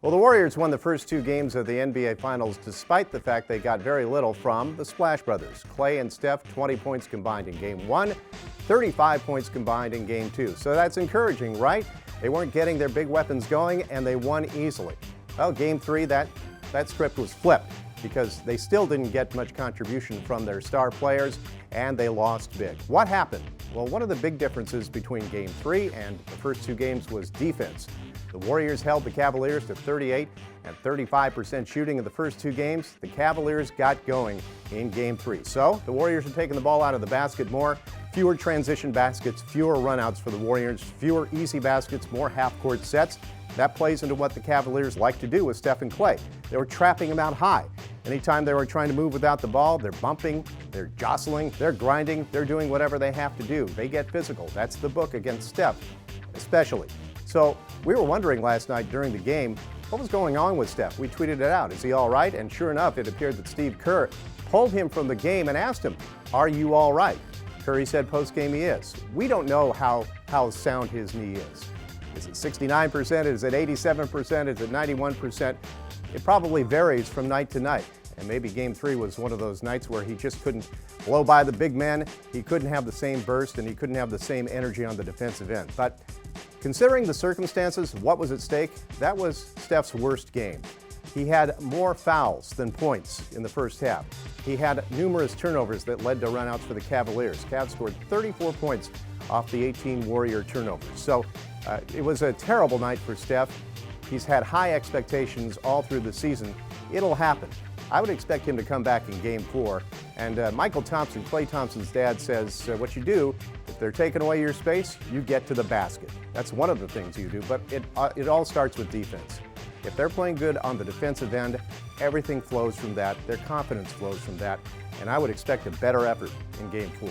Well, the Warriors won the first two games of the NBA Finals despite the fact they got very little from the Splash Brothers. Clay and Steph, 20 points combined in Game 1, 35 points combined in Game 2. So that's encouraging, right? They weren't getting their big weapons going, and they won easily. Well, Game 3, that script was flipped because they still didn't get much contribution from their star players, and they lost big. What happened? Well, one of the big differences between Game 3 and the first two games was defense. The Warriors held the Cavaliers to 38 and 35% shooting in the first two games. The Cavaliers got going in Game 3. So the Warriors are taking the ball out of the basket more. Fewer transition baskets, fewer runouts for the Warriors, fewer easy baskets, more half-court sets. That plays into what the Cavaliers like to do with Steph and Clay. They were trapping them out high. Anytime they were trying to move without the ball, they're bumping, they're jostling, they're grinding, they're doing whatever they have to do. They get physical. That's the book against Steph, especially. So we were wondering last night during the game, what was going on with Steph? We tweeted it out. Is he all right? And sure enough, it appeared that Steve Kerr pulled him from the game and asked him, are you all right? Curry said post-game he is. We don't know how sound his knee is. Is it 69%? Is it 87%? Is it 91%? It probably varies from night to night. And maybe Game 3 was one of those nights where he just couldn't blow by the big men. He couldn't have the same burst, and he couldn't have the same energy on the defensive end. But considering the circumstances, what was at stake, that was Steph's worst game. He had more fouls than points in the first half. He had numerous turnovers that led to runouts for the Cavaliers. Cavs scored 34 points off the 18 Warrior turnovers. So it was a terrible night for Steph. He's had high expectations all through the season. It'll happen. I would expect him to come back in Game 4. And Michael Thompson, Klay Thompson's dad, says what you do, if they're taking away your space, you get to the basket. That's one of the things you do, but it all starts with defense. If they're playing good on the defensive end, everything flows from that. Their confidence flows from that. And I would expect a better effort in Game 4.